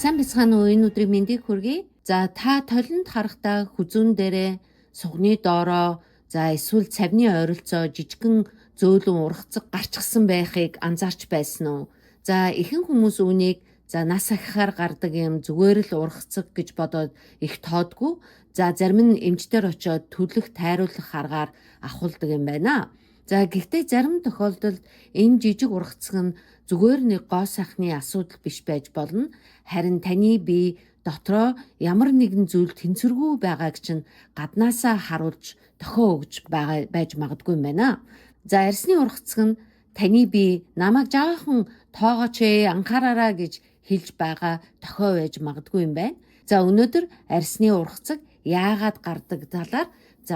Сайн бяцхан уу, энэ өдрийн мэндийг хүргэе. За та толинд харахтаа хүзүүн дээрээ сугны доороо эсвэл цавны ойролцоо жижигхэн зөөлөн ургацаг гарчсан байхыг анзаарч байсан уу? За ихэнх хүмүүс үүнийг нас ахихаар гардаг юм зүгээр л ургацаг гэж бодоод их тоодгүй. За зарим нь эмчтэр очоод төлөх тайруулах аргаар ахуулдаг юм байна. За гэхдээ зарим тохиолдолд энэ жижиг ургацаг нь зүгээр нэг гоо сайхны асуудал биш байж болно. Харин таны бие дотроо ямар нэгэн зүйл тэнцвэргүй байгааг чинь гаднаасаа харуулж тохио өгж байж магадгүй юм байна. За арсны ургацаг нь таны бие намайг жаахан тоогооч анхаараараа гэж хэлж байгаа тохио байж магадгүй юм байна. За өнөөдөр арсны ургацаг яагаад гардаг талаар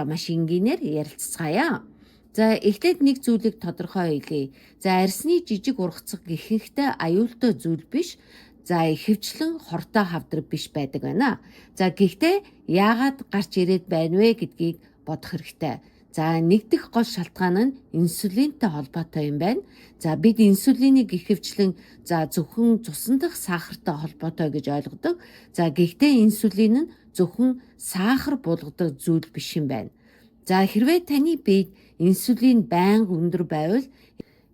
маш энгийнээр ярилцгаая. За эхлээд нэг зүйлийг тодорхой хэлье. За арсны жижиг ургацаг гэхэнхдээ аюултай зүйл биш. За ихэвчлэн хортой хавдраг биш байдаг байна. За гэхдээ яагаад гарч ирээд байна вэ гэдгийг бодох хэрэгтэй. За нэгдүгээр гол шалтгаан нь инсулинтэй холбоотой юм байна. За бид инсулинийг ихэвчлэн зөвхөн цусан дахь сахартай холбоотой гэж ойлгодог. За гэхдээ инсулин нь зөвхөн сахар булгадаг зүйл биш юм байна. За хэрвээ таны биед инсулин байнга өндөр байвал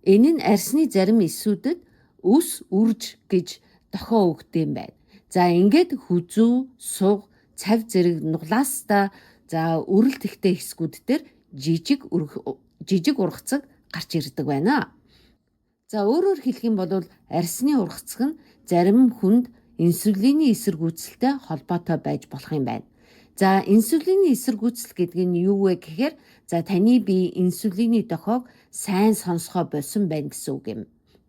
энэ нь арсны зарим эсүүдэд өс үрж гэж тохио өгдөг юм байна. За ингээд хүзүү, суг, цав зэрэг нуглаастаа өрөл тэгтэй хэсгүүд дээр жижиг ургацаг гарч ирдэг байна. За өөрөөр хэлэх юм бол арсны ургацаг нь зарим хүнд инсулины эсэргүүцэлтэй холбоотой байж болох юм байна. За инсулины эсэргүүцэл гэдэг нь юу вэ гэхээр таны бие инсулины дохиог сайн сонсгоо болсон байна гэсэн үг юм.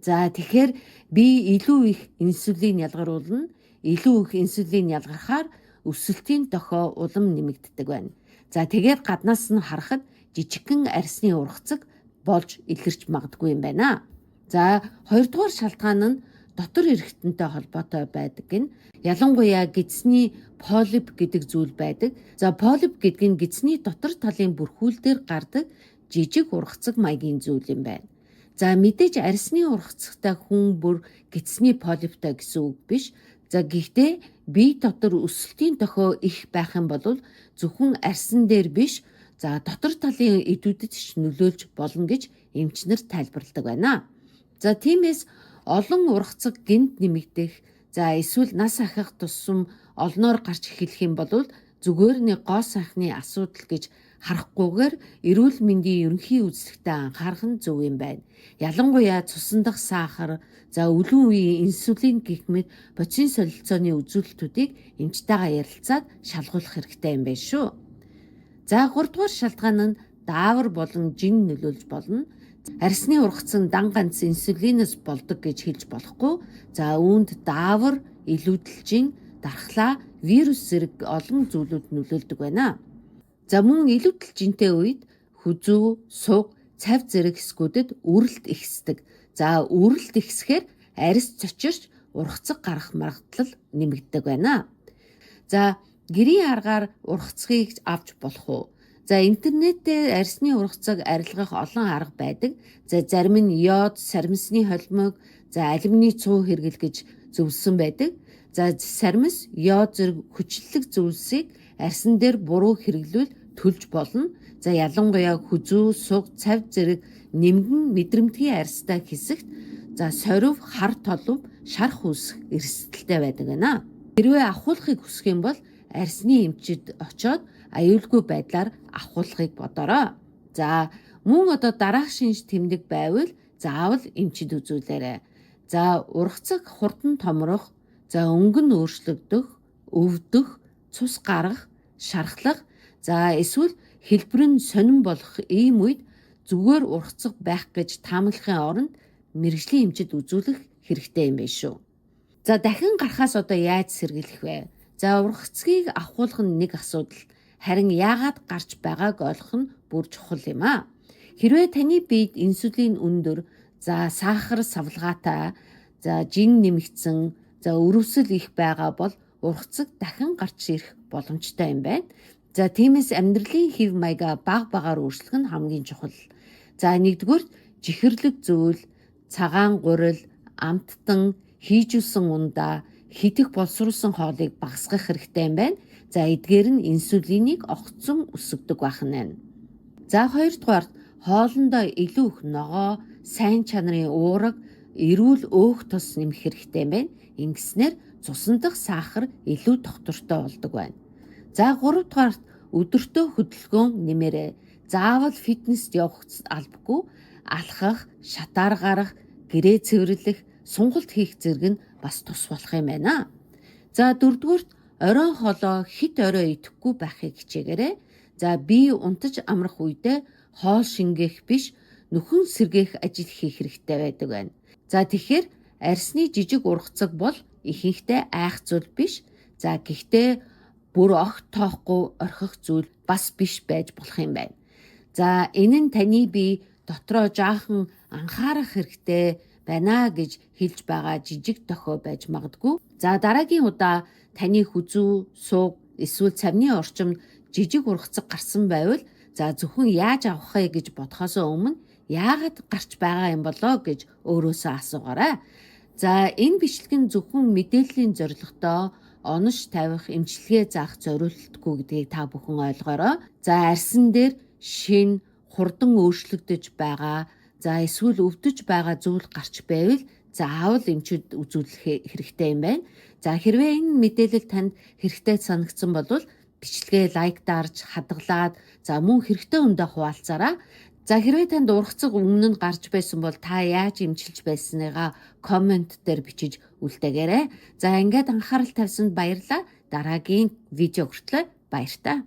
За тэгэхээр бие илүү их инсулин ялгаруулна. Илүү их инсулин ялгархаар өсөлтийн дохио улам нэмэгддэг байна. За тэгээд гаднаас нь харахад жижигхэн арсны ургацаг болж илэрч магадгүй юм байна. За хоёрдугаар шалтгаан нь дотор эргэтэнтэй холбоотой байдаг гин. Ялангуяа гидсний полип гэдэг зүйл байдаг. За полип гэдэг нь гидсний дотор талын бүрхүүлдээр гардаг жижиг ургацаг маягийн зүйл юм байна. За мэдээж арсны ургацагтай хүн бүр гидсний полиптай гэсэн үг биш. За гэхдээ бие дотор өсөлтийн дохио их байх юм бол зөвхөн арсан дээр биш, дотор талын эдүүдэд ч нөлөөлж болно гэж эмчнэр тайлбарладаг байна. За тиймээс олон ургацаг гинт нэмэгдэх, эсвэл нас ахих тусам олноор гарч эхэлэх юм бол зүгээр нэг гоо сайхны асуудал гэж харахгүйгээр эрүүл мэндийн ерөнхий үзлэгтээ анхаарах нь зөв юм байна. Ялангуяа цусан дахь сахар, өлөн үеийн инсулин гэх мэт бодисын солилцооны үзүүлэлтүүдийг эмчтэйгээ ярилцаад шалгуулах хэрэгтэй юм байна шүү. За 3 дугаар шалтгаан нь даавар болон жин нөлөөлж болно. Арсны ургацаг нь дан ганц инсулинээс болдог гэж хэлж болохгүй. Үүнд даавар, илүүдэлжин, дархлаа, вирус зэрэг олон зүйлүүд нөлөөлдөг байна. Мөн илүүдэлжинтэй үед хүзүү, суг, цав зэрэг хэсгүүдэд үрэлт ихсдэг. Үрэлт ихсэхээр арьс цочирч ургацаг гарах магадлал нэмэгддэг байна. Гэрийн аргаар ургацгийг авч болох уу? Интернетээр арсны ургацаг арилгах олон арга байдаг. Зарим нь йод, саримсны холимог, алюминий цуу хэрэгэл гэж зөвлөсөн байдаг. Саримс, йод зэрэг хүчлэлэг зүйлсийг арсан дээр буруу хэрэглүүл төлж болно. Ялангуяа хүзүү, суг, цав зэрэг нэмгэн мэдрэмтгий арьстай хэсэгт сорив, хар толов, шарх үүсэх эрсдэлтэй байдаг байна. Хэрвээ ахуулахыг хүсэх юм бол арсны эмчид очоод аюулгүй байдлаар ахуулахыг бодорой. Мөн дараах шинж тэмдэг байвал заавал эмчид үзүүлээрэй. Ургацаг хурдан томрох, өнгө нь өөрчлөгдөх, өвдөх, цус гарах, шархлах, эсвэл хэлбэр нь сонин болох ийм үед зүгээр ургацаг байх гэж таамаглахын оронд мэргэжлийн эмчид үзүүлэх хэрэгтэй юм байна шүү. Дахин гарахаас яаж сэргийлэх вэ? Ургацгийг ахуулах нь нэг асуудал. Харин яагаад гарч байгааг ойлгох нь бүр чухал юм аа. Хэрвээ таны биед инсулин өндөр, сахар савлгаатай, жин нэмэгдсэн, өрөвсөл их байгаа бол ургацаг дахин гарч ирэх боломжтой юм байна. Тиймээс амьдралын хэв маягаа багаар өөрчлөх нь хамгийн чухал. Нэгдүгээр чихэрлэг зүйл, цагаан гурил, амттан, хийжүүлсэн ундаа, хидэх боловсруулсан хоолыг багасгах хэрэгтэй юм байна. За эдгээр нь инсулинийг огцон өсгөдөг байх нь байна. За хоёрдугаар хоолндоо илүү их ногоо, сайн чанарын уураг, эрүүл өөх тус нэмэх хэрэгтэй юм байна. Ингэснээр цусан дахь сахар илүү доктортой болдог байна. За гуравдугаар өдөртөө хөдөлгөөн нэмээрэй. Заавал фитнест явах албагүй, алхах, шатаар гарах, гэрээ цэвэрлэх, сонголт хийх зэрэг нь бас тус болох юм байна. За дөрөвдүгürt оройн хоолоо хит орой идэхгүй байхыг хичээгээрэй. За бие унтаж амрах үедээ хоол шингээх биш, нөхөн сэргээх ажил хийх хэрэгтэй байдаг байна. За тэгэхээр арсны жижиг ургацаг бол ихэнхдээ айх зүйл биш. За гэхдээ бүр огт тоохгүй орхих зүйл бас биш байж болох юм байна. За энэ нь таны бие дотроо жаахан анхаарах хэрэгтэй байна гэж хэлж байгаа жижиг дохио байж магадгүй. За дараагийн удаа таны хүзүү, сууг, эсвэл цавны орчимд жижиг ургацаг гарсан байвал за зөвхөн яаж авах вэ гэж бодохоос өмнө яагаад гарч байгаа юм болоо гэж өөрөөсөө асуугаарай. За энэ бичлэг нь зөвхөн мэдээллийн зорилготой онош тавих, эмчилгээ заах зориултгүй гэдгийг та бүхэн ойлгоорой. За арьсан дээр шин, хурдан өөрчлөгдөж байгаа, за эсвэл өвдөж байгаа зүйл гарч байвал заавал эмчүүд үзүүлэх хэрэгтэй юм байна. За хэрвээ энэ мэдээлэл танд хэрэгтэй санагдсан бол бичлэгээ лайк дарж, хадгалаад, за мөн хэрэгтэй хүндээ хуваалцаарай. За хэрвээ танд ургацаг өмнө нь гарч байсан бол та яаж эмчилж байсныгаа коммент дээр бичиж үлдээгээрэй. За ингээд анхаарал тавьсанд баярлалаа. Дараагийн видео хүртэл баяртай.